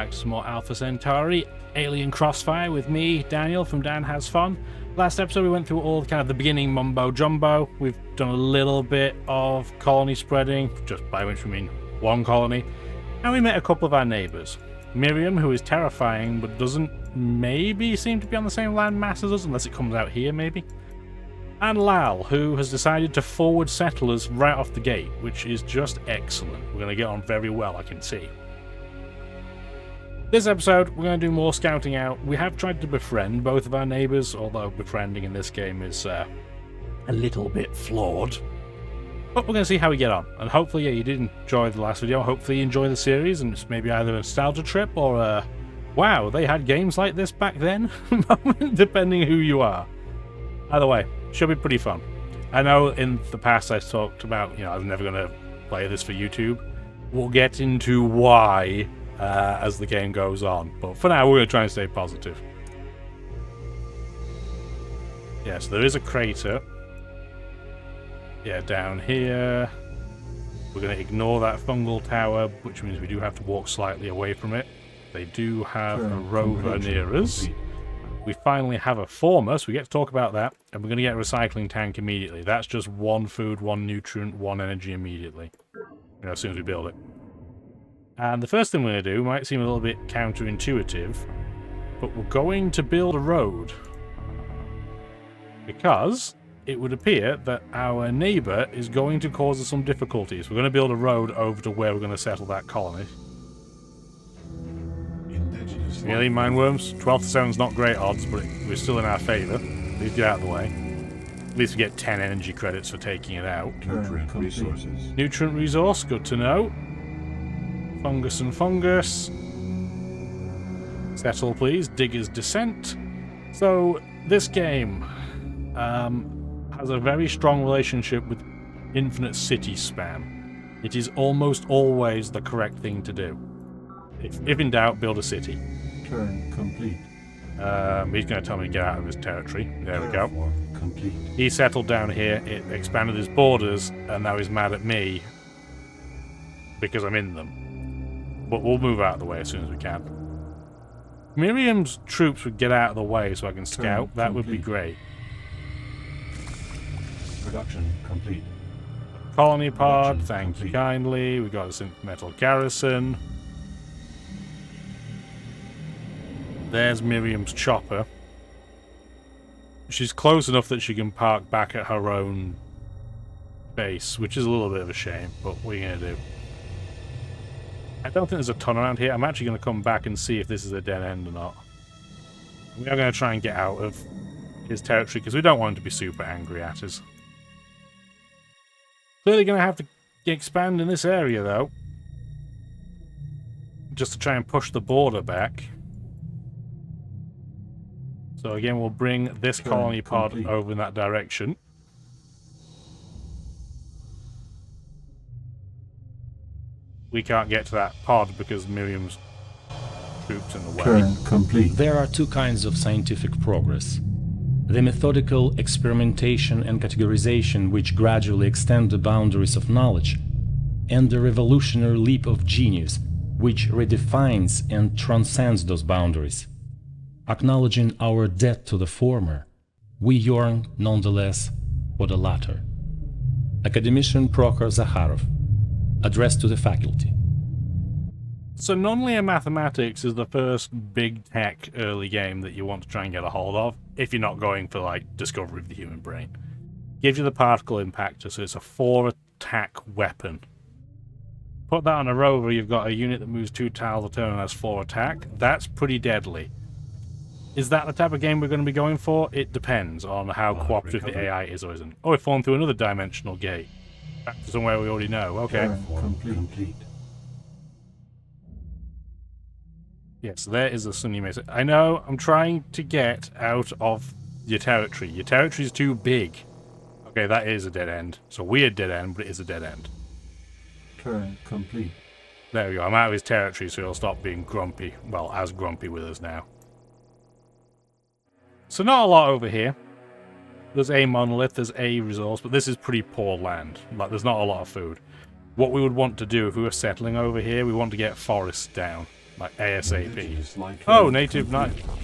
back to some more Alpha Centauri Alien Crossfire with me, Daniel from Dan Has Fun. Last episode we went through all kind of the beginning mumbo jumbo. We've done a little bit of colony spreading, just by which we mean one colony, and we met a couple of our neighbours. Miriam, who is terrifying but doesn't maybe seem to be on the same land mass as us, unless it comes out here maybe. And Lal, who has decided to forward settle us right off the gate, which is just excellent. We're going to get on very well, I can see. This episode, we're going to do more scouting out. We have tried to befriend both of our neighbours, although befriending in this game is a little bit flawed. But we're going to see how we get on. And hopefully, yeah, you did enjoy the last video. Hopefully you enjoy the series, and it's maybe either a nostalgia trip or a, wow, they had games like this back then moment, depending who you are. Either way, should be pretty fun. I know in the past I talked about, I was never going to play this for YouTube. We'll get into why as the game goes on, but for now we're going to try and stay positive. Yeah, so there is a crater. Yeah, down here. We're going to ignore that fungal tower, which means we do have to walk slightly away from it. They do have a rover near us. We finally have a former, so we get to talk about that, and we're going to get a recycling tank immediately. That's just one food, one nutrient, one energy immediately, as soon as we build it. And the first thing we're going to do might seem a little bit counterintuitive, but we're going to build a road. Because it would appear that our neighbour is going to cause us some difficulties. We're going to build a road over to where we're going to settle that colony. Really, mineworms? 12 to 7 is not great odds, but we're still in our favour. Please get out of the way. At least we get 10 energy credits for taking it out. Nutrient resources. Nutrient resource, good to know. Fungus and fungus. Settle, please. Digger's Descent. So, this game has a very strong relationship with infinite city spam. It is almost always the correct thing to do. If in doubt, build a city. Turn complete. He's going to tell me to get out of his territory. There we go. Complete. He settled down here, it expanded his borders, and now he's mad at me because I'm in them. But we'll move out of the way as soon as we can. Miriam's troops would get out of the way so I can scout. That would be great. Production complete. Colony pod, thank you kindly. We got a synth metal garrison. There's Miriam's chopper. She's close enough that she can park back at her own base, which is a little bit of a shame, but what are you going to do? I don't think there's a ton around here. I'm actually going to come back and see if this is a dead end or not. We are going to try and get out of his territory because we don't want him to be super angry at us. Clearly going to have to expand in this area, though. Just to try and push the border back. So again, we'll bring this colony pod over in that direction. We can't get to that pod because Miriam's troops in the way. Turn complete. There are two kinds of scientific progress. The methodical experimentation and categorization which gradually extend the boundaries of knowledge, and the revolutionary leap of genius which redefines and transcends those boundaries. Acknowledging our debt to the former, we yearn, nonetheless, for the latter. Academician Prokhor Zakharov, addressed to the faculty. So nonlinear mathematics is the first big tech early game that you want to try and get a hold of, if you're not going for, like, discovery of the human brain. Gives you the particle impactor, so it's a 4 attack weapon. Put that on a rover, you've got a unit that moves 2 tiles a turn and has 4 attack. That's pretty deadly. Is that the type of game we're going to be going for? It depends on how cooperative the AI is or isn't. Oh, we've fallen through another dimensional gate. Back to somewhere we already know. Okay. Complete. Yes, there is a Sunny Mesa. I know, I'm trying to get out of your territory. Your territory is too big. Okay, that is a dead end. It's a weird dead end, but it is a dead end. Turn complete. There we go. I'm out of his territory, so he'll stop being grumpy. Well, as grumpy with us now. So not a lot over here. There's a monolith, there's a resource, but this is pretty poor land. Like, there's not a lot of food. What we would want to do if we were settling over here, we want to get forests down. Like ASAP. Images like Oh, turn native complete. night.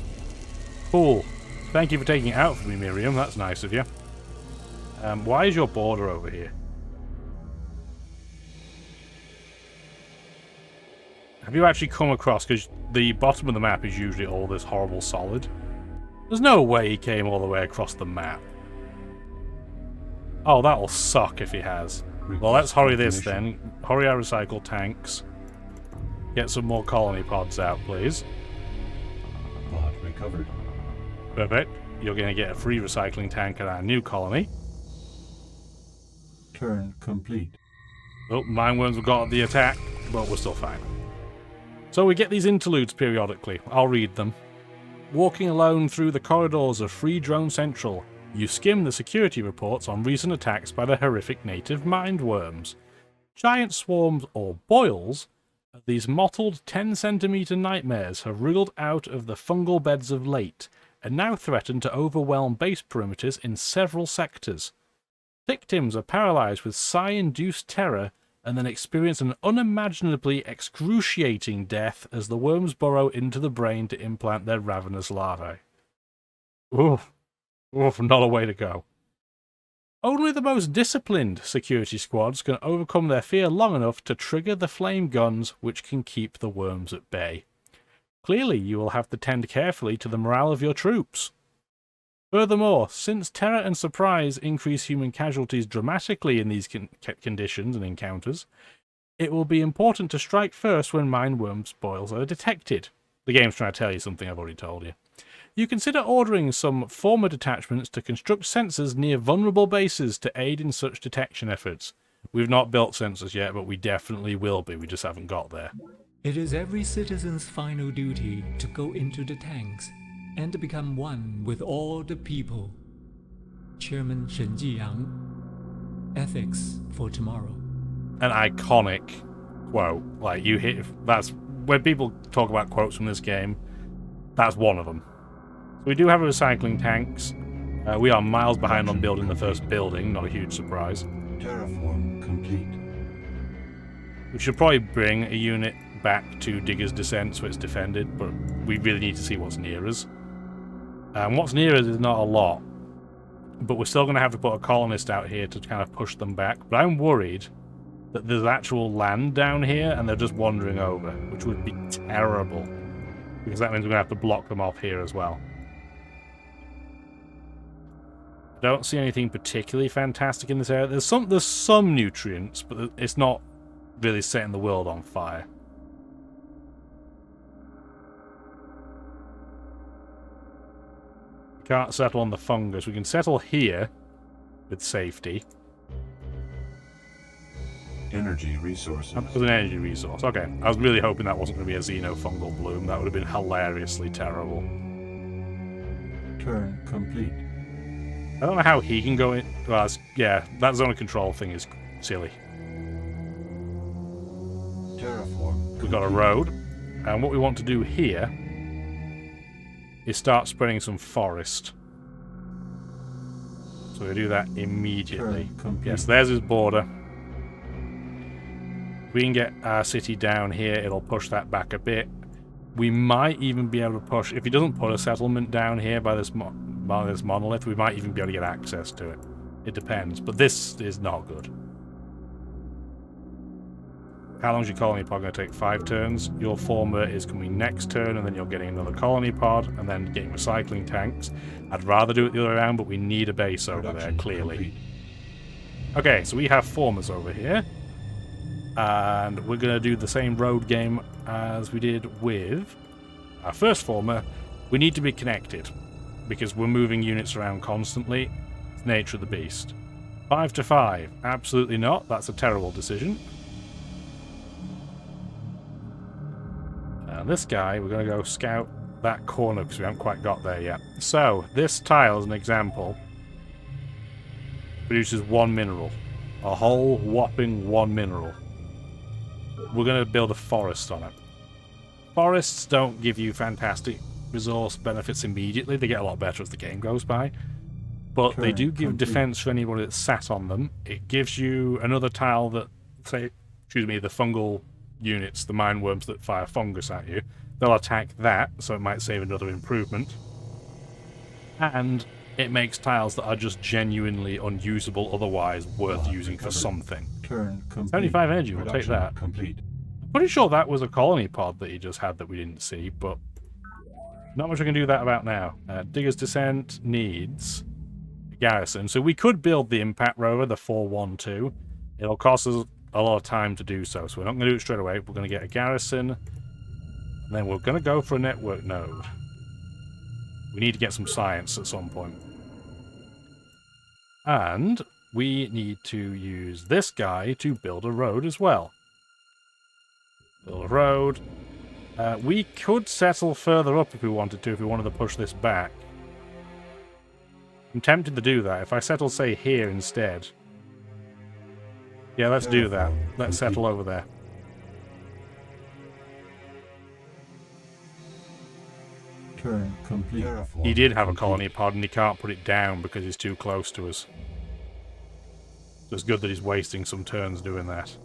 Cool. Thank you for taking it out for me, Miriam. That's nice of you. Why is your border over here? Have you actually come across, because the bottom of the map is usually all this horrible solid. There's no way he came all the way across the map. Oh, that'll suck if he has. Well, let's hurry this then. Hurry our recycle tanks. Get some more colony pods out, please. Pod recovered. Perfect. You're going to get a free recycling tank at our new colony. Turn complete. Oh, mineworms have got the attack, but we're still fine. So we get these interludes periodically. I'll read them. Walking alone through the corridors of Free Drone Central, you skim the security reports on recent attacks by the horrific native mindworms. Giant swarms, or boils, of these mottled 10-centimetre nightmares have wriggled out of the fungal beds of late, and now threaten to overwhelm base perimeters in several sectors. Victims are paralysed with psi-induced terror and then experience an unimaginably excruciating death as the worms burrow into the brain to implant their ravenous larvae. Oof. Oof, not a way to go. Only the most disciplined security squads can overcome their fear long enough to trigger the flame guns which can keep the worms at bay. Clearly, you will have to tend carefully to the morale of your troops. Furthermore, since terror and surprise increase human casualties dramatically in these conditions and encounters, it will be important to strike first when mindworms boils are detected. The game's trying to tell you something I've already told you. You consider ordering some former detachments to construct sensors near vulnerable bases to aid in such detection efforts. We've not built sensors yet, but we definitely will be. We just haven't got there. It is every citizen's final duty to go into the tanks and to become one with all the people. Chairman Shen Jiyang, Ethics for Tomorrow. An iconic quote. Like, you hit... That's... When people talk about quotes from this game, that's one of them. So we do have recycling tanks. We are miles behind on building the first building, not a huge surprise. Terraform complete. We should probably bring a unit back to Digger's Descent so it's defended, but we really need to see what's near us. What's near us is not a lot, but we're still going to have to put a colonist out here to kind of push them back. But I'm worried that there's actual land down here and they're just wandering over, which would be terrible, because that means we're going to have to block them off here as well. I don't see anything particularly fantastic in this area. There's some nutrients, but it's not really setting the world on fire. Can't settle on the fungus. We can settle here with safety. Energy resources. That was an energy resource. Okay. I was really hoping that wasn't going to be a xenofungal bloom. That would have been hilariously terrible. Turn complete. I don't know how he can go in. Well, yeah, that zone of control thing is silly. Terraform. We've got a road. And what we want to do here is start spreading some forest. So we do that immediately. Yes, there's his border. We can get our city down here, it'll push that back a bit. We might even be able to push, if he doesn't put a settlement down here by this monolith, we might even be able to get access to it. It depends, but this is not good. How long is your colony pod going to take? 5 turns. Your former is coming next turn, and then you're getting another colony pod, and then getting recycling tanks. I'd rather do it the other way around, but we need a base over there, clearly. Complete. Okay, so we have formers over here. And we're going to do the same road game as we did with our first former. We need to be connected, because we're moving units around constantly. It's the nature of the beast. 5 to 5. Absolutely not. That's a terrible decision. And this guy, we're going to go scout that corner because we haven't quite got there yet. So, this tile, as an example, produces 1 mineral. A whole whopping 1 mineral. We're going to build a forest on it. Forests don't give you fantastic resource benefits immediately. They get a lot better as the game goes by. But they do give defense for anybody that's sat on them. It gives you another tile that, say, excuse me, the fungal units, the mine worms that fire fungus at you. They'll attack that, so it might save another improvement. And it makes tiles that are just genuinely unusable otherwise worth using for something. Turn complete. 75 energy, we'll take Production that. Complete. Pretty sure that was a colony pod that he just had that we didn't see, but not much we can do that about now. Digger's Descent needs a garrison, so we could build the impact rover, the 412. It'll cost us a lot of time to do so, so we're not going to do it straight away. We're going to get a garrison, and then we're going to go for a network node. We need to get some science at some point. And we need to use this guy to build a road as well. Build a road. We could settle further up if we wanted to, if we wanted to push this back. I'm tempted to do that. If I settle, say, here instead. Yeah, let's do that. Let's settle over there. Turn complete. He did have a colony pod and he can't put it down because he's too close to us. So it's good that he's wasting some turns doing that.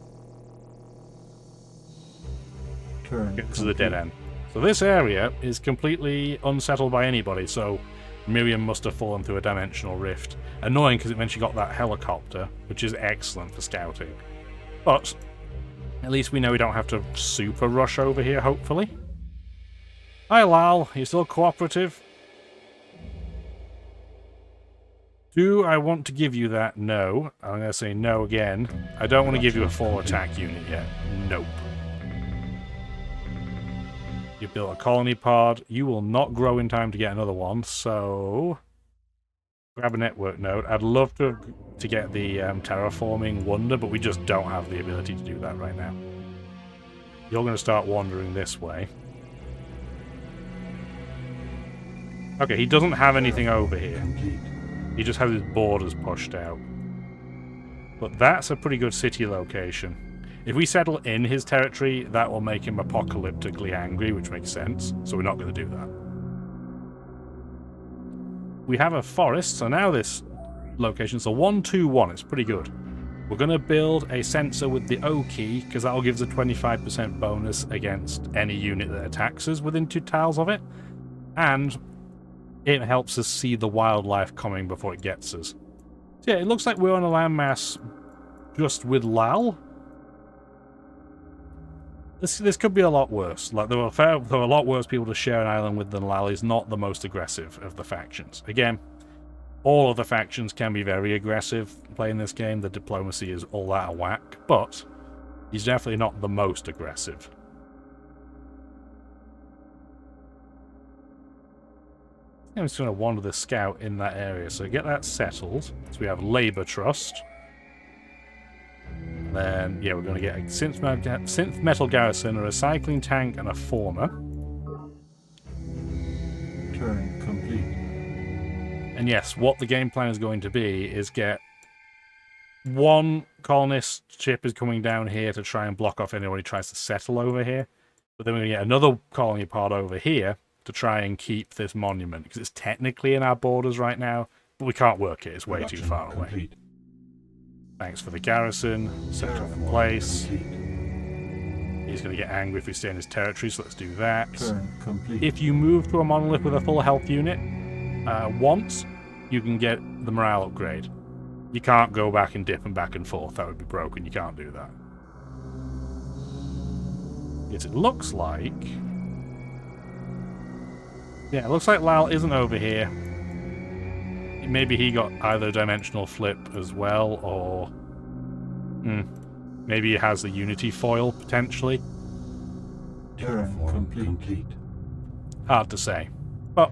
Get to the dead end. So this area is completely unsettled by anybody, so Miriam must have fallen through a dimensional rift. Annoying because it meant she got that helicopter, which is excellent for scouting. But at least we know we don't have to super rush over here, hopefully. Hi Lal, you still cooperative? Do I want to give you that? No. I'm going to say no again. I don't want to give you a full attack unit yet. Nope. You built a colony pod. You will not grow in time to get another one, so grab a network node. I'd love to get the terraforming wonder, but we just don't have the ability to do that right now. You're going to start wandering this way. Okay, he doesn't have anything over here. He just has his borders pushed out. But that's a pretty good city location. If we settle in his territory, that will make him apocalyptically angry, which makes sense. So we're not going to do that. We have a forest, so now this location, so 121, it's pretty good. We're going to build a sensor with the O key, because that'll give us a 25% bonus against any unit that attacks us within 2 tiles of it. And it helps us see the wildlife coming before it gets us. So yeah, it looks like we're on a landmass just with Lal. This could be a lot worse. Like there are a lot worse people to share an island with than Lal. Is not the most aggressive of the factions. Again, all of the factions can be very aggressive playing this game. The diplomacy is all out of whack, but he's definitely not the most aggressive. I'm just going to wander the scout in that area. So get that settled. So we have Labour Trust. Then, yeah, we're going to get a synth metal garrison, a recycling tank, and a former. Turn complete. And yes, what the game plan is going to be is get one colonist ship is coming down here to try and block off anyone who tries to settle over here. But then we're going to get another colony pod over here to try and keep this monument, because it's technically in our borders right now, but we can't work it. It's way too far away. Complete. Thanks for the garrison. Set it in place. He's going to get angry if we stay in his territory, so let's do that. Turn complete. If you move to a monolith with a full health unit once, you can get the morale upgrade. You can't go back and dip and back and forth. That would be broken. You can't do that. Yes, it looks like... Yeah, it looks like Lal isn't over here. Maybe he got either dimensional flip as well, or... Maybe he has the Unity foil, potentially. Terraform complete. Hard to say. But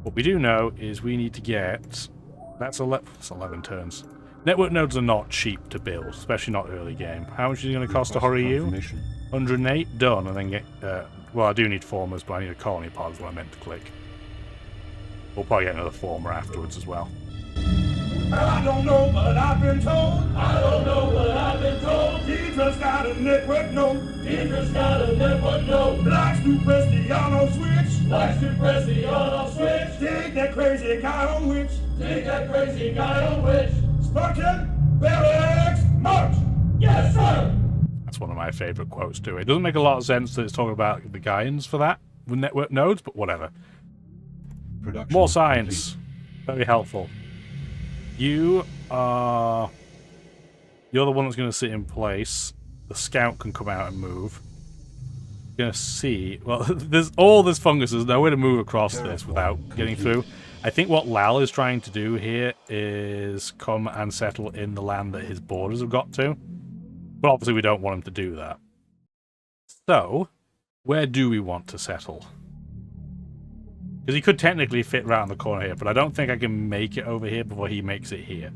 what we do know is we need to get... That's 11 turns. Network nodes are not cheap to build, especially not early game. How much is it going to cost to hurry you? 108? Done, and then get... well, I do need formers, but I need a colony pod is what I meant to click. We'll probably get another former afterwards as well. I don't know, but I've been told. I don't know, but I've been told. Deidre's got a network node. Deidre's got a network node. Likes to press the on-off switch. Likes to press the on-off switch. Dig that crazy guy on witch. Dig that crazy guy on witch. Spartan, PRACX, march! Yes, sir! That's That's one of my favorite quotes too. It doesn't make a lot of sense that it's talking about the Gaians for that with network nodes, but whatever. Production More science. Very helpful. You're the one that's going to sit in place. The scout can come out and move. You're going to see... Well, there's all this fungus. There's no way to move across this without getting through. I think what Lal is trying to do here is come and settle in the land that his borders have got to. But obviously we don't want him to do that. So, where do we want to settle? Because he could technically fit around the corner here, but I don't think I can make it over here before he makes it here.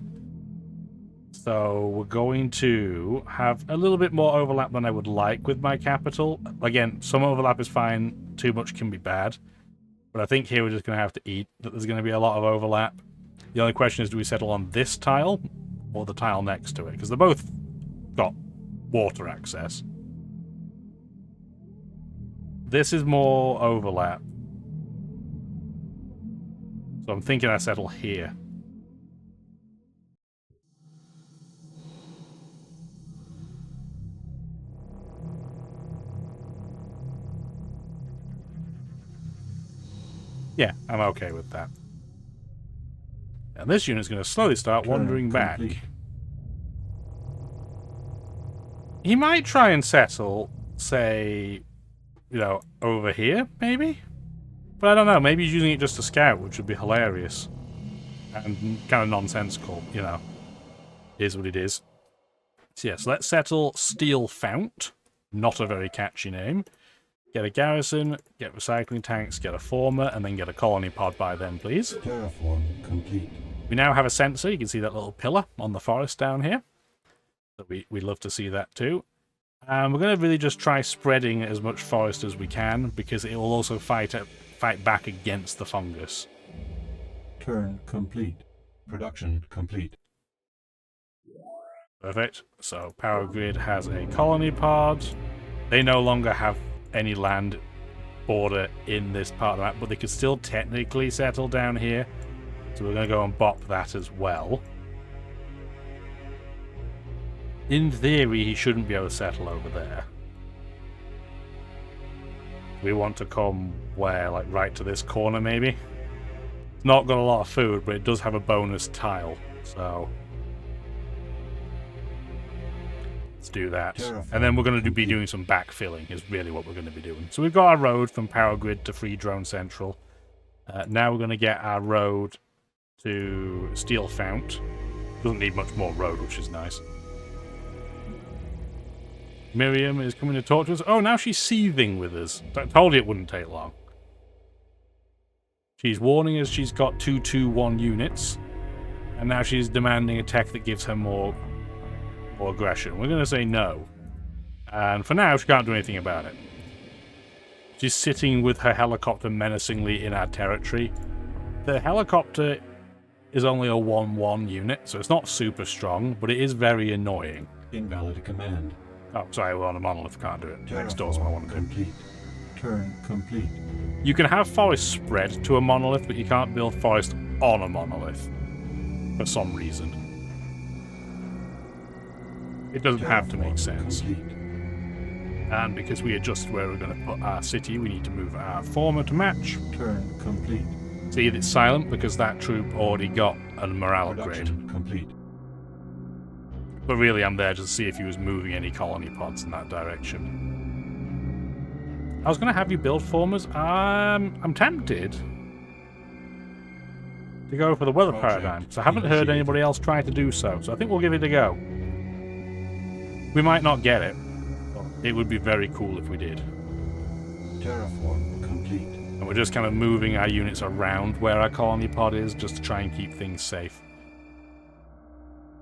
So we're going to have a little bit more overlap than I would like with my capital. Again, some overlap is fine, too much can be bad. But I think here we're just going to have to eat that there's going to be a lot of overlap. The only question is, do we settle on this tile or the tile next to it? Because they're both got water access. This is more overlap. So I'm thinking I settle here. Yeah, I'm okay with that. And this unit's going to slowly start wandering back. He might try and settle, say, you know, over here, maybe? But I don't know, maybe he's using it just to scout, which would be hilarious. And kind of nonsensical, you know. Is what it is. So yes, let's settle Steel Fount. Not a very catchy name. Get a garrison, get recycling tanks, get a former, and then get a colony pod by then, please. Terraform complete. We now have a sensor. You can see that little pillar on the forest down here. So we'd love to see that too. And we're going to really just try spreading as much forest as we can, because it will also fight back against the fungus. Turn complete. Production complete. Perfect. So Power Grid has a colony pod. They no longer have any land border in this part of the map, but they could still technically settle down here. So we're going to go and bop that as well. In theory, he shouldn't be able to settle over there. We want to come where? Like right to this corner, maybe? It's not got a lot of food, but it does have a bonus tile, so... Let's do that. And then we're going to be doing some backfilling, is really what we're going to be doing. So we've got our road from Power Grid to Free Drone Central. Now we're going to get our road to Steel Fount. Doesn't need much more road, which is nice. Miriam is coming to talk to us. Oh, now she's seething with us. I told you it wouldn't take long. She's warning us she's got 221 units. And now she's demanding a tech that gives her more aggression. We're going to say no. And for now, she can't do anything about it. She's sitting with her helicopter menacingly in our territory. The helicopter is only a 1-1 unit, so it's not super strong, but it is very annoying. Invalid command. Oh, sorry, we're on a monolith, can't do it. Next door's what I want to do. Complete. Turn complete. You can have forest spread to a monolith, but you can't build forest on a monolith. For some reason. It doesn't have to make sense. Complete. And because we adjusted where we're going to put our city, we need to move our former to match. Turn complete. See, it's silent because that troop already got a morale upgrade. Production complete. But really, I'm there just to see if he was moving any colony pods in that direction. I was going to have you build formers. I'm tempted to go for the weather paradigm. So I haven't heard anybody else try to do so. So I think we'll give it a go. We might not get it, but it would be very cool if we did. Terraform complete. And we're just kind of moving our units around where our colony pod is just to try and keep things safe.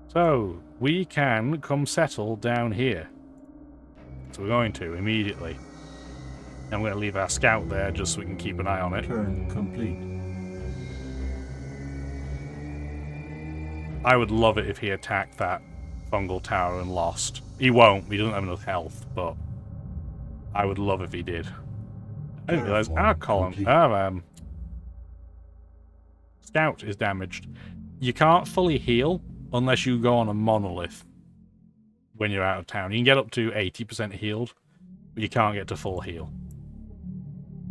So, we can come settle down here. So we're going to, immediately. And we're going to leave our scout there just so we can keep an eye on it. Turn complete. I would love it if he attacked that fungal tower and lost. He won't, he doesn't have enough health, but I would love if he did. I didn't realize our column, our scout is damaged. You can't fully heal unless you go on a monolith when you're out of town. You can get up to 80% healed, but you can't get to full heal.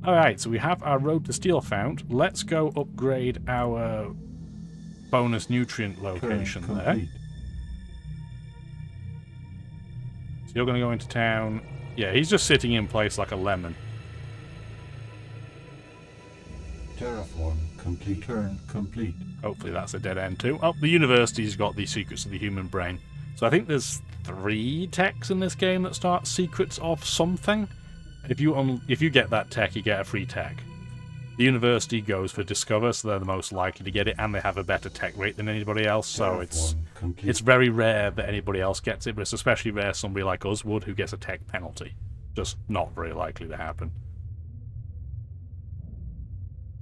Alright, so we have our road to steel found. Let's go upgrade our bonus nutrient location Turn there. complete. So you're going to go into town. Yeah, he's just sitting in place like a lemon. Terraform complete. Turn complete. Hopefully that's a dead end too. Oh, the university's got the secrets of the human brain. So I think there's 3 techs in this game that start secrets of something. If you get that tech, you get a free tech. The university goes for discover, so they're the most likely to get it, and they have a better tech rate than anybody else. So Terraform complete. it's very rare that anybody else gets it, but it's especially rare somebody like us would, who gets a tech penalty. Just not very likely to happen.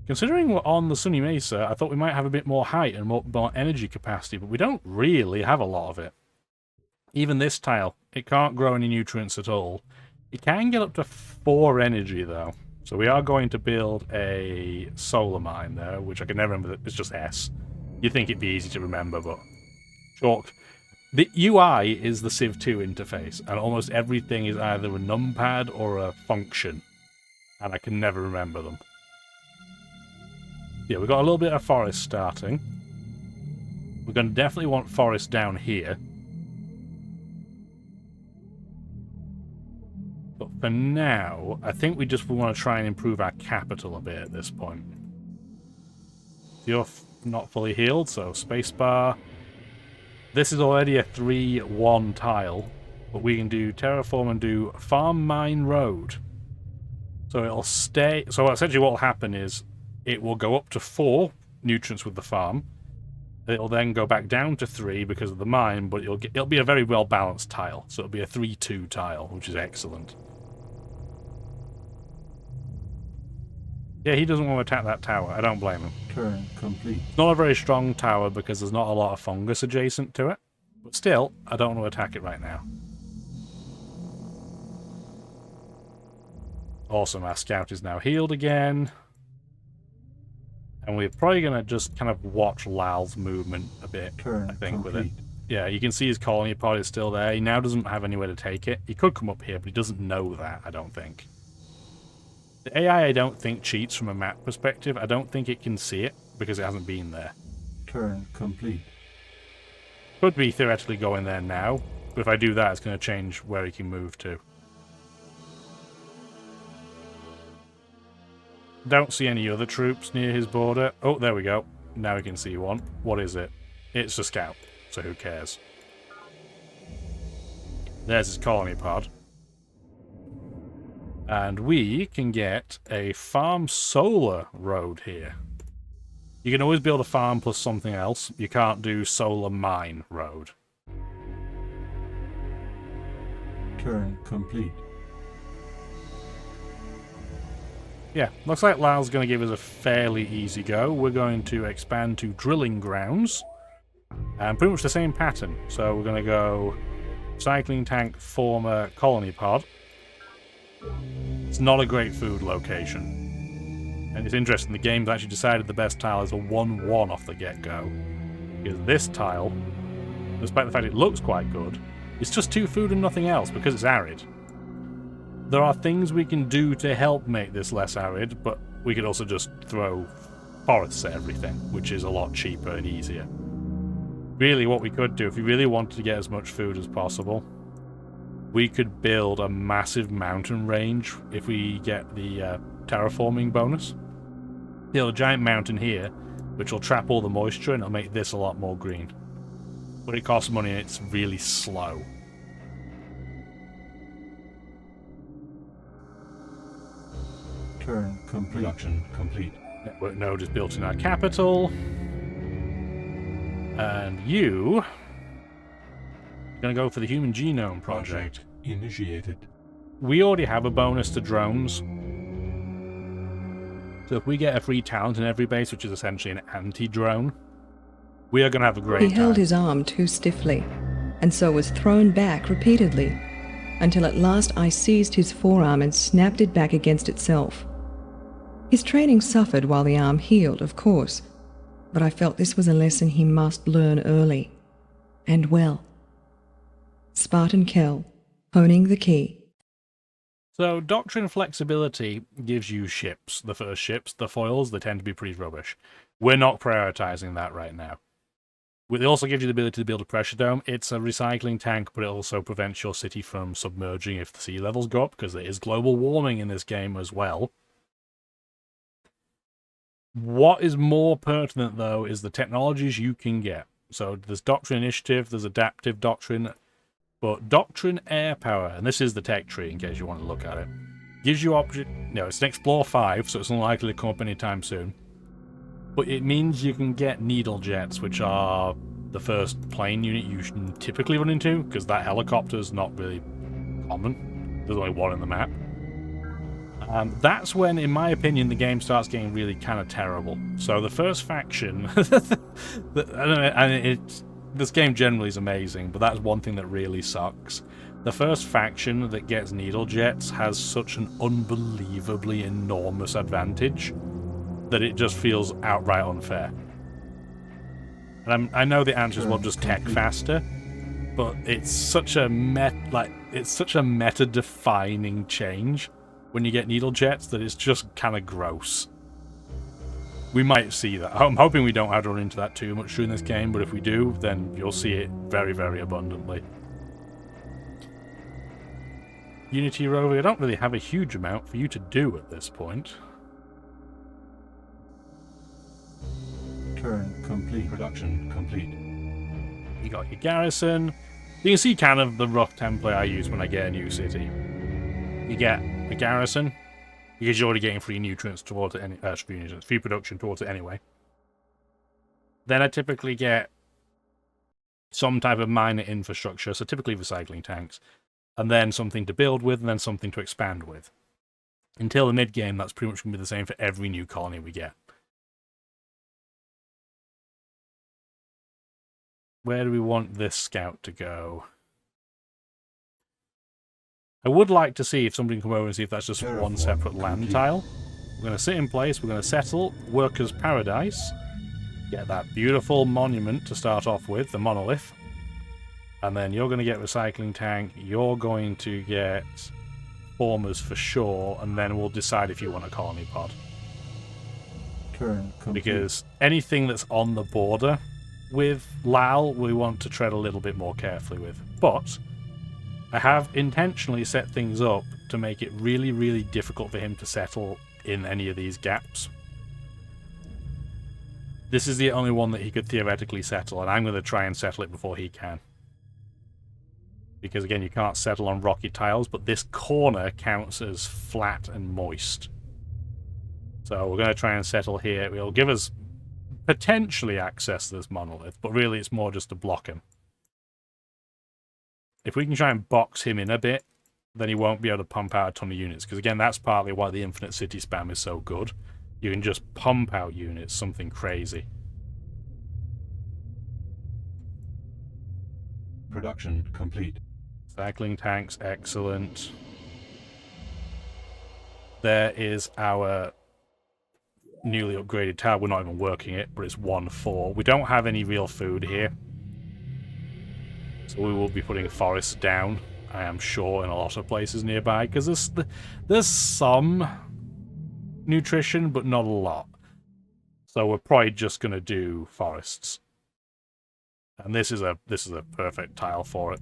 Considering we're on the Sunny Mesa, I thought we might have a bit more height and more energy capacity, but we don't really have a lot of it. Even this tile, it can't grow any nutrients at all. It can get up to 4 energy, though. So we are going to build a solar mine there, which I can never remember. It's just S. You'd think it'd be easy to remember, but... Chalk. The UI is the Civ 2 interface, and almost everything is either a numpad or a function. And I can never remember them. Yeah, we've got a little bit of forest starting. We're going to definitely want forest down here. But for now, I think we want to try and improve our capital a bit at this point. You're not fully healed, so spacebar. This is already a 3-1 tile, but we can do terraform and do farm mine road. So it'll stay. So essentially what will happen is it will go up to 4 nutrients with the farm. It'll then go back down to 3 because of the mine, but it'll be a very well balanced tile. So it'll be a 3-2 tile, which is excellent. Yeah, he doesn't want to attack that tower. I don't blame him. Turn complete. It's not a very strong tower because there's not a lot of fungus adjacent to it. But still, I don't want to attack it right now. Awesome, our scout is now healed again. And we're probably going to just kind of watch Lal's movement a bit, Turn I think, complete. with it. Yeah, you can see his colony pod is still there. He now doesn't have anywhere to take it. He could come up here, but he doesn't know that, I don't think. The AI, I don't think, cheats from a map perspective. I don't think it can see it, because it hasn't been there. Turn complete. Could be theoretically going there now, but if I do that, it's going to change where he can move to. Don't see any other troops near his border. Oh, there we go. Now we can see one. What is it? It's a scout, so who cares? There's his colony pod. And we can get a farm solar road here. You can always build a farm plus something else. You can't do solar mine road. Turn complete. Yeah, looks like Lal's going to give us a fairly easy go. We're going to expand to drilling grounds. And pretty much the same pattern. So we're going to go cycling tank, former colony pod. It's not a great food location. And it's interesting, the game's actually decided the best tile is a 1-1 off the get-go. Because this tile, despite the fact it looks quite good, it's just 2 food and nothing else because it's arid. There are things we can do to help make this less arid, but we could also just throw forests at everything, which is a lot cheaper and easier. Really, what we could do, if we really wanted to get as much food as possible, we could build a massive mountain range if we get the terraforming bonus. Build a giant mountain here, which will trap all the moisture and it'll make this a lot more green. But it costs money and it's really slow. Turn complete. Production complete. Network node is built in our capital. And you are going to go for the Human Genome Project. Initiated. We already have a bonus to drones. So if we get a free talent in every base, which is essentially an anti-drone, we are going to have a great time. He held his arm too stiffly, and so was thrown back repeatedly, until at last I seized his forearm and snapped it back against itself. His training suffered while the arm healed, of course, but I felt this was a lesson he must learn early, and well. Spartan Kell, honing the key. So, Doctrine Flexibility gives you ships. The first ships, the foils, they tend to be pretty rubbish. We're not prioritizing that right now. It also gives you the ability to build a pressure dome. It's a recycling tank, but it also prevents your city from submerging if the sea levels go up, because there is global warming in this game as well. What is more pertinent, though, is the technologies you can get. So there's Doctrine Initiative, there's Adaptive Doctrine, but Doctrine Air Power, and this is the tech tree in case you want to look at it, gives you it's an Explore 5, so it's unlikely to come up anytime soon. But it means you can get needle jets, which are the first plane unit you should typically run into, because that helicopter's not really common. There's only one in the map. That's when, in my opinion, the game starts getting really kind of terrible. So the first faction, this game generally is amazing, but that's one thing that really sucks. The first faction that gets needle jets has such an unbelievably enormous advantage that it just feels outright unfair. And I know the answer is, well, just tech faster, but it's such a meta-defining change when you get needle jets that it's just kind of gross. We might see that. I'm hoping we don't have to run into that too much during this game, but if we do, then you'll see it very, very abundantly. Unity rover, I don't really have a huge amount for you to do at this point. Turn complete. Production complete. You got your garrison. You can see kind of the rough template I use when I get a new city. You get a garrison, because you're already getting free nutrients towards it, free production towards it anyway. Then I typically get some type of minor infrastructure, so typically recycling tanks, and then something to build with, and then something to expand with. Until the mid-game, that's pretty much going to be the same for every new colony we get. Where do we want this scout to go? I would like to see if somebody can come over and see if that's just one separate land tile. We're going to sit in place, we're going to settle, Workers' Paradise, get that beautiful monument to start off with, the monolith, and then you're going to get Recycling Tank, you're going to get Formers for sure, and then we'll decide if you want a colony pod. Turn complete. Because anything that's on the border with Lal, we want to tread a little bit more carefully with. But I have intentionally set things up to make it really, really difficult for him to settle in any of these gaps. This is the only one that he could theoretically settle, and I'm going to try and settle it before he can. Because again, you can't settle on rocky tiles, but this corner counts as flat and moist. So we're going to try and settle here. It'll give us potentially access to this monolith, but really it's more just to block him. If we can try and box him in a bit, then he won't be able to pump out a ton of units, because again, that's partly why the infinite city spam is so good. You can just pump out units, something crazy. Production complete. Cycling tanks, excellent. There is our newly upgraded tower. We're not even working it, but it's 1-4. We don't have any real food here, so we will be putting forests down, I am sure, in a lot of places nearby, because there's some nutrition, but not a lot. So we're probably just going to do forests, and this is a perfect tile for it.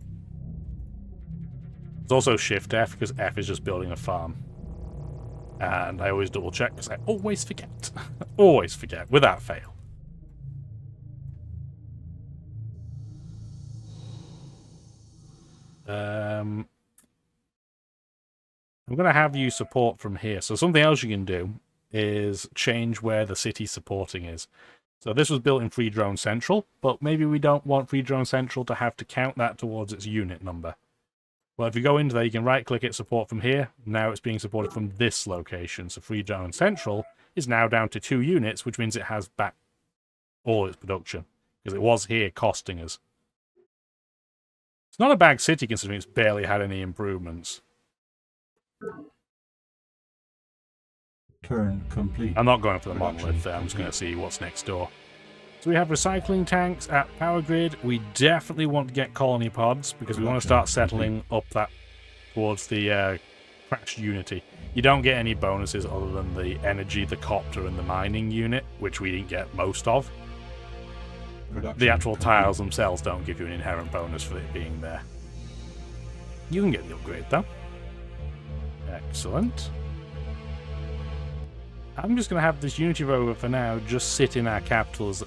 There's also Shift F, because F is just building a farm. And I always double check, because I always forget. Always forget, without fail. I'm going to have you support from here. So something else you can do is change where the city supporting is. So this was built in Free Drone Central, but maybe we don't want Free Drone Central to have to count that towards its unit number. Well, if you go into there, you can right-click it, support from here. Now it's being supported from this location. So Free Drone Central is now down to 2 units, which means it has back all its production, because it was here costing us. It's not a bad city, considering it's barely had any improvements. Turn complete. I'm not going for the monolith there. I'm just going to see what's next door. So we have recycling tanks at power grid. We definitely want to get colony pods because we want to start settling up that towards the crashed Unity. You don't get any bonuses other than the energy, the copter, and the mining unit, which we didn't get most of. The actual tiles themselves don't give you an inherent bonus for it being there. You can get the upgrade, though. Excellent. I'm just going to have this Unity rover for now just sit in our capital, as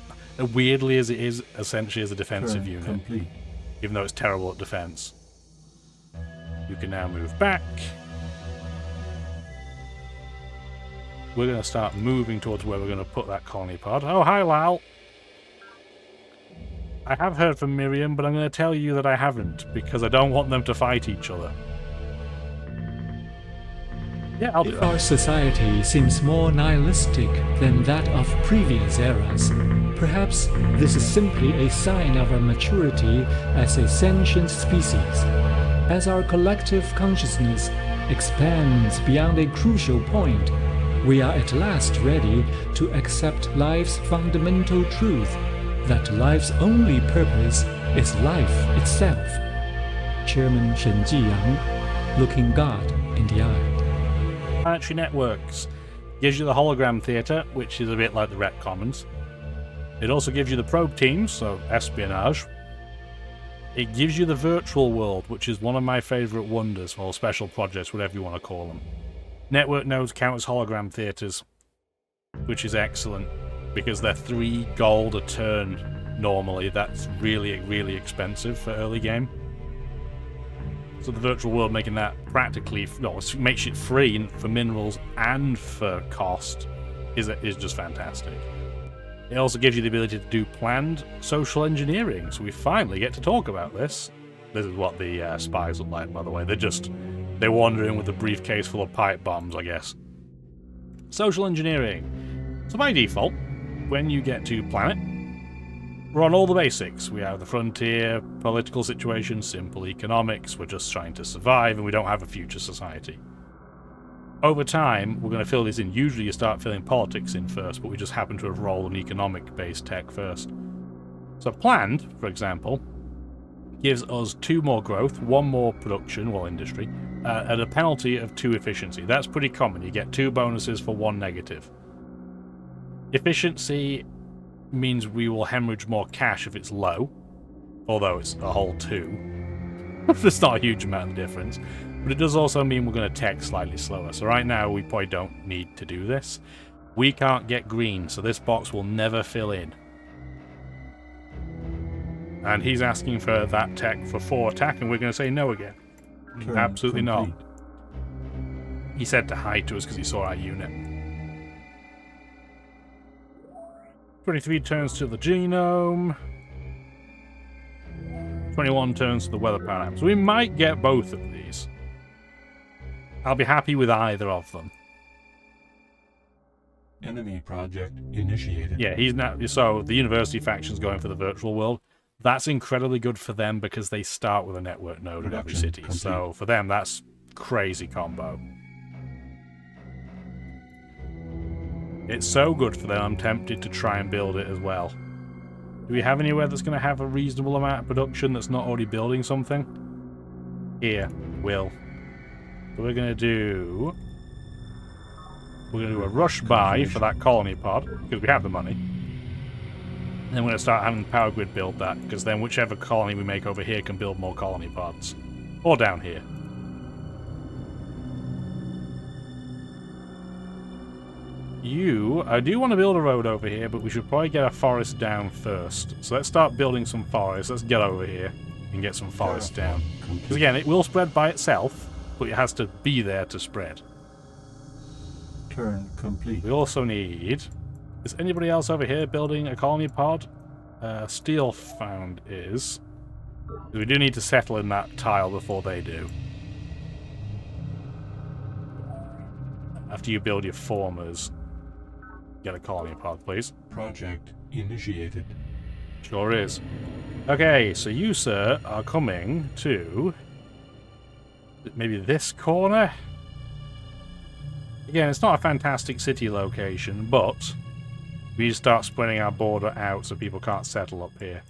weirdly as it is, essentially as a defensive unit. Complete. Even though it's terrible at defense. You can now move back. We're going to start moving towards where we're going to put that colony pod. Oh, hi, Lal. I have heard from Miriam, but I'm going to tell you that I haven't, because I don't want them to fight each other. Yeah, I'll do If that. our society seems more nihilistic than that of previous eras, perhaps this is simply a sign of our maturity as a sentient species. As our collective consciousness expands beyond a crucial point, we are at last ready to accept life's fundamental truth, that life's only purpose is life itself. Chairman Shen Jiyang, looking God in the eye. Planetary networks. Gives you the hologram theatre, which is a bit like the Ret Commons. It also gives you the probe teams, so espionage. It gives you the virtual world, which is one of my favourite wonders, or special projects, whatever you want to call them. Network nodes count as hologram theatres, which is excellent, because they're 3 gold a turn normally. That's really, really expensive for early game. So the virtual world making that practically, no, makes it free for minerals and for cost is just fantastic. It also gives you the ability to do planned social engineering, so we finally get to talk about this. This is what the spies look like, by the way. They're wandering with a briefcase full of pipe bombs, I guess. Social engineering. So by default, when you get to planet, we're on all the basics. We have the frontier, political situation, simple economics, we're just trying to survive, and we don't have a future society. Over time, we're going to fill these in. Usually you start filling politics in first, but we just happen to have rolled an economic-based tech first. So planned, for example, gives us 2 more growth, 1 more production, well, industry, at a penalty of 2 efficiency. That's pretty common. You get 2 bonuses for 1 negative. Efficiency means we will hemorrhage more cash if it's low, although it's a whole 2. There's not a huge amount of difference. But it does also mean we're going to tech slightly slower. So right now, we probably don't need to do this. We can't get green, so this box will never fill in. And he's asking for that tech for 4 attack, and we're going to say no again. Turn Absolutely complete. not. He said to hide to us because he saw our unit. 23 turns to the genome. 21 turns to the weather paradigm. So we might get both of these. I'll be happy with either of them. Enemy project initiated. Yeah, he's now. So the university faction's going for the virtual world. That's incredibly good for them because they start with a network node in every Production city. complete. So for them, that's crazy combo. It's so good for them, I'm tempted to try and build it as well. Do we have anywhere that's going to have a reasonable amount of production that's not already building something? Here, will. So we're going to do a rush buy for that colony pod, because we have the money. And then we're going to start having the power grid build that, because then whichever colony we make over here can build more colony pods. Or down here. I do want to build a road over here, but we should probably get a forest down first. So let's start building some forest. Let's get over here and get some forest down. Because again, it will spread by itself, but it has to be there to spread. Turn complete. We also need... Is anybody else over here building a colony pod? Steel found is... We do need to settle in that tile before they do. After you build your formers, get a colony pod, please. Project initiated. Sure is. Okay, so you, sir, are coming to... maybe this corner? Again, it's not a fantastic city location, but We need to start splitting our border out so people can't settle up here.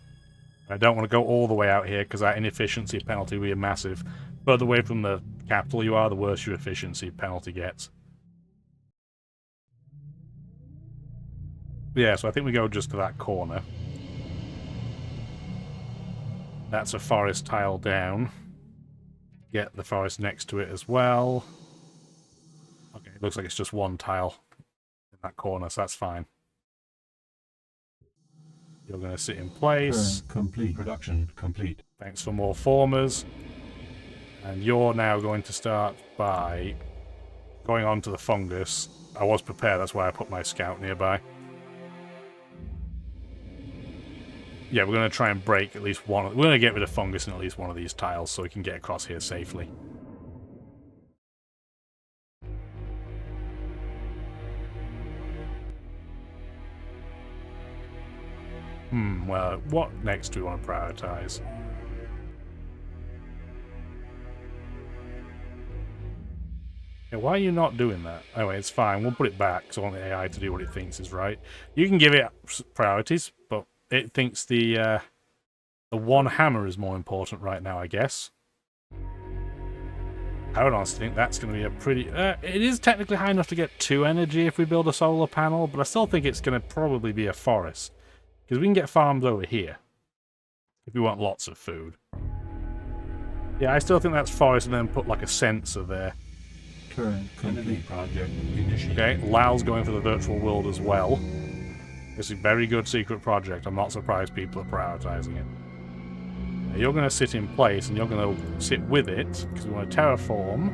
I don't want to go all the way out here because that inefficiency penalty will be massive. Further away from the capital you are, the worse your efficiency penalty gets. Yeah, so I think we go just to that corner. That's a forest tile down. Get the forest next to it as well. Okay, it looks like it's just one tile in that corner, so that's fine. You're going to sit in place. Complete. Production complete. Thanks for more formers. And you're now going to start by going on to the fungus. I was prepared, that's why I put my scout nearby. Yeah, we're going to try and break at least one. We're going to get rid of fungus in at least one of these tiles so we can get across here safely. Well, what next do we want to prioritize? Yeah, why are you not doing that? Anyway, it's fine. We'll put it back because I want the AI to do what it thinks is right. You can give it priorities, but it thinks the one hammer is more important right now, I guess. I would honestly think that's going to be a pretty... it is technically high enough to get 2 energy if we build a solar panel, but I still think it's going to probably be a forest. Because we can get farms over here. If we want lots of food. Yeah, I still think that's forest and then put like a sensor there. Current complete. Project initiated. Okay, Lal's going for the virtual world as well. It's a very good secret project. I'm not surprised people are prioritizing it. Now you're going to sit in place and you're going to sit with it because we want to terraform.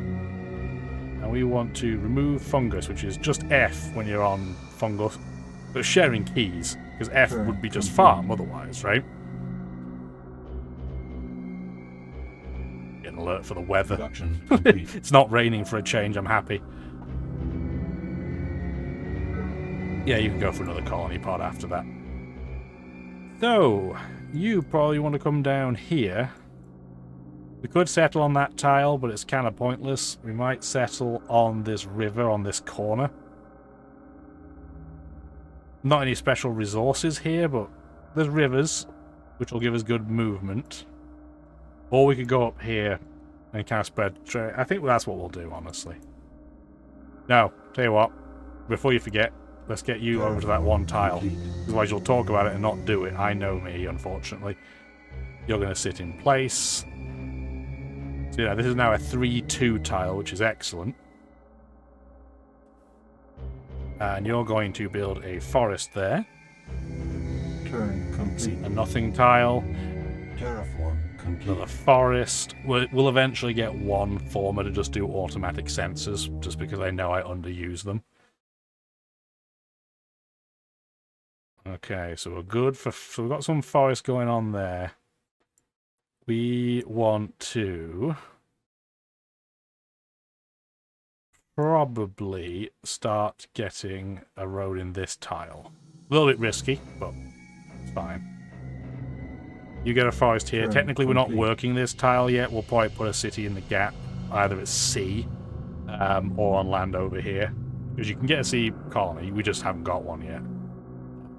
And we want to remove fungus, which is just F when you're on fungus. But sharing keys, because F would be just farm otherwise, right? Get an alert for the weather. Production complete. It's not raining for a change, I'm happy. Yeah, you can go for another colony pod after that. So, you probably want to come down here. We could settle on that tile, but it's kind of pointless. We might settle on this river on this corner. Not any special resources here, but there's rivers, which will give us good movement. Or we could go up here and kind of spread trade. I think that's what we'll do, honestly. Now, tell you what, before you forget, let's get you over to that one tile. Otherwise you'll talk about it and not do it. I know me, unfortunately. You're going to sit in place. So yeah, this is now a 3-2 tile, which is excellent. And you're going to build a forest there. Turn complete. A nothing tile. Terraform complete. Another forest. We'll eventually get one former to just do automatic sensors, just because I know I underuse them. Okay, so we're good for... So we've got some forest going on there. We want to... probably start getting a road in this tile. A little bit risky, but it's fine. You get a forest here. Technically, we're not working this tile yet. We'll probably put a city in the gap, either at sea or on land over here. Because you can get a sea colony, we just haven't got one yet.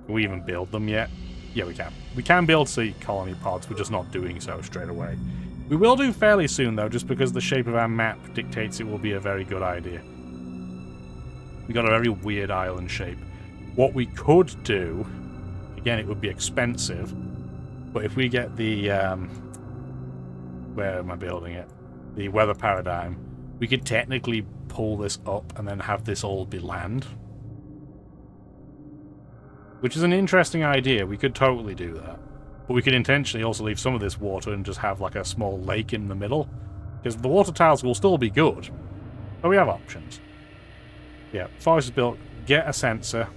Can we even build them yet? Yeah, we can. We can build sea colony pods, we're just not doing so straight away. We will do fairly soon, though, just because the shape of our map dictates it will be a very good idea. We got a very weird island shape. What we could do, again, it would be expensive, but if we get the, where am I building it? The weather paradigm, we could technically pull this up and then have this all be land. Which is an interesting idea. We could totally do that. But we could intentionally also leave some of this water and just have like a small lake in the middle. Because the water tiles will still be good. But we have options. Yeah, forest is built. Get a sensor.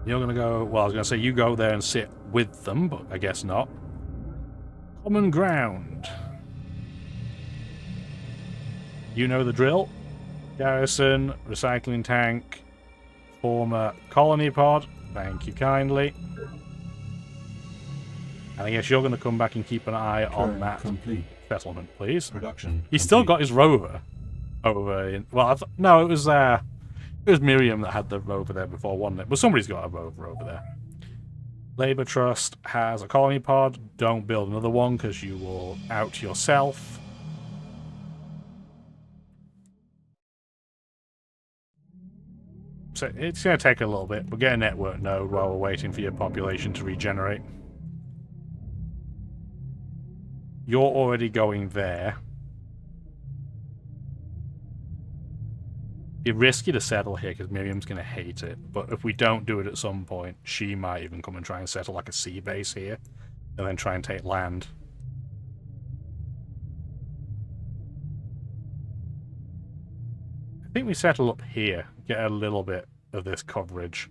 You're going to go... Well, I was going to say you go there and sit with them, but I guess not. Common ground. You know the drill. Garrison, recycling tank, former colony pod. Thank you kindly. And I guess you're going to come back and keep an eye on that settlement, please. Production. He's still got his rover over in... Well, no, it was It was Miriam that had the rover there before, wasn't it? But somebody's got a rover over there. Labour Trust has a colony pod. Don't build another one because you will out yourself. So it's going to take a little bit. We'll get a network node while we're waiting for your population to regenerate. You're already going there. It'd be risky to settle here because Miriam's going to hate it. But if we don't do it at some point, she might even come and try and settle like a sea base here. And then try and take land. I think we settle up here. Get a little bit of this coverage.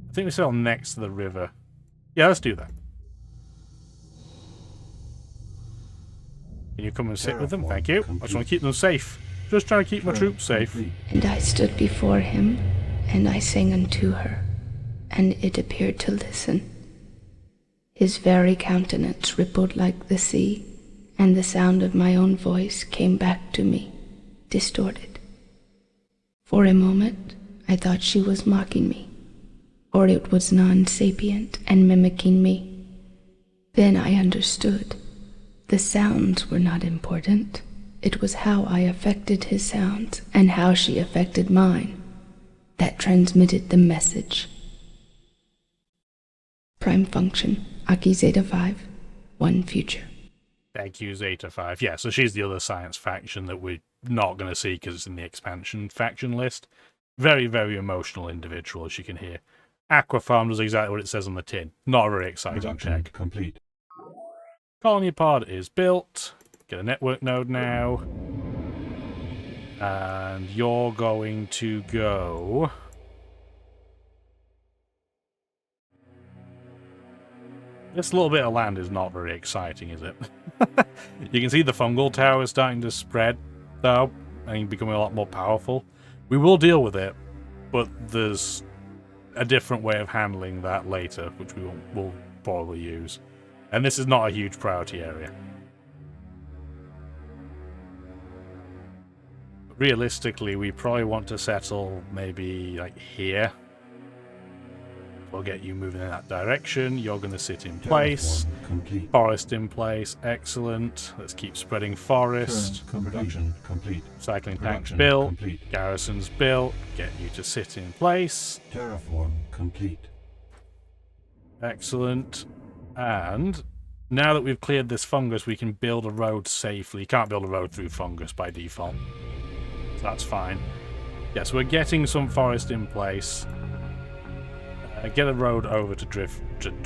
I think we settle next to the river. Yeah, let's do that. Can you come and sit with them? Thank you. I just want to keep them safe. Just trying to keep my troops safe. And I stood before him, and I sang unto her, and it appeared to listen. His very countenance rippled like the sea, and the sound of my own voice came back to me, distorted. For a moment, I thought she was mocking me, or it was non-sapient and mimicking me. Then I understood. The sounds were not important. It was how I affected his sounds and how she affected mine that transmitted the message. Prime function, Aki Zeta 5, 1 future. Thank you, Zeta 5. Yeah, so she's the other science faction that we're not going to see because it's in the expansion faction list. Very, very emotional individual, as you can hear. Aquafarm does exactly what it says on the tin. Not a very exciting check. Complete. Colony pod is built. Get a network node now. And you're going to go... This little bit of land is not very exciting, is it? You can see the fungal tower is starting to spread, though, and becoming a lot more powerful. We will deal with it, but there's a different way of handling that later, which we'll probably use. And this is not a huge priority area. Realistically, we probably want to settle maybe like here. We'll get you moving in that direction. You're going to sit in place. Forest in place. Excellent. Let's keep spreading forest. Production complete. Cycling tanks built. Garrisons built. Get you to sit in place. Terraform complete. Excellent. And now that we've cleared this fungus, we can build a road safely. You can't build a road through fungus by default. So that's fine. Yes, we're getting some forest in place. Get a road over to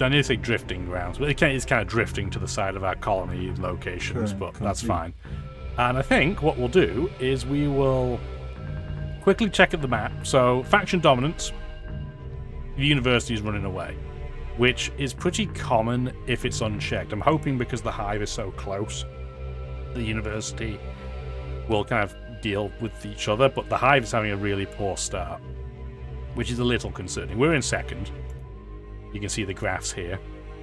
I need to say drifting grounds, but it's kind of drifting to the side of our colony locations, but that's fine. And I think what we'll do is we will quickly check at the map. So, faction dominance, the university is running away, which is pretty common if it's unchecked. I'm hoping because the hive is so close, the university will kind of deal with each other, but the hive is having a really poor start, which is a little concerning. We're in second. You can see the graphs here.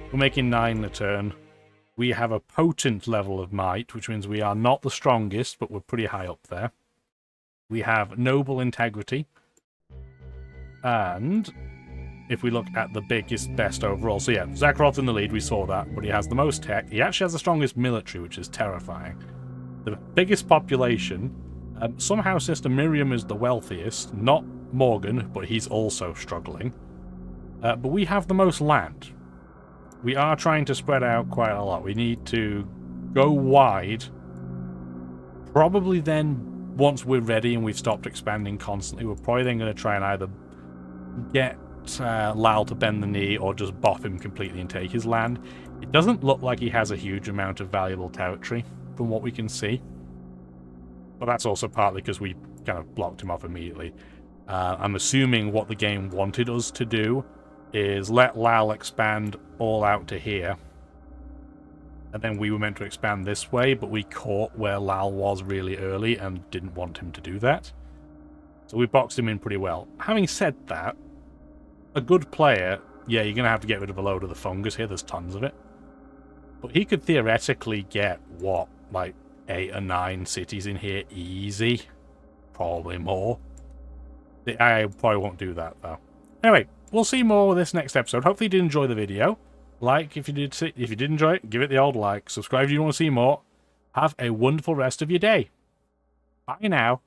We're making 9 a turn. We have a potent level of might, which means we are not the strongest, but we're pretty high up there. We have noble integrity. And if we look at the biggest, best overall. So yeah, Zakharov's in the lead, we saw that, but he has the most tech. He actually has the strongest military, which is terrifying. The biggest population. Somehow Sister Miriam is the wealthiest, not Morgan, but he's also struggling. But we have the most land. We are trying to spread out quite a lot. We need to go wide. Probably then, once we're ready and we've stopped expanding constantly, we're probably then going to try and either get Lal to bend the knee or just boff him completely and take his land. It doesn't look like he has a huge amount of valuable territory from what we can see. But that's also partly because we kind of blocked him off immediately. I'm assuming what the game wanted us to do is let Lal expand all out to here. And then we were meant to expand this way, but we caught where Lal was really early and didn't want him to do that. So we boxed him in pretty well. Having said that, a good player, yeah, you're going to have to get rid of a load of the fungus here. There's tons of it. But he could theoretically get, what, like 8 or 9 cities in here easy. Probably more. I probably won't do that, though. Anyway, we'll see more with this next episode. Hopefully you did enjoy the video. Like if you did enjoy it, give it the old like. Subscribe if you want to see more. Have a wonderful rest of your day. Bye now.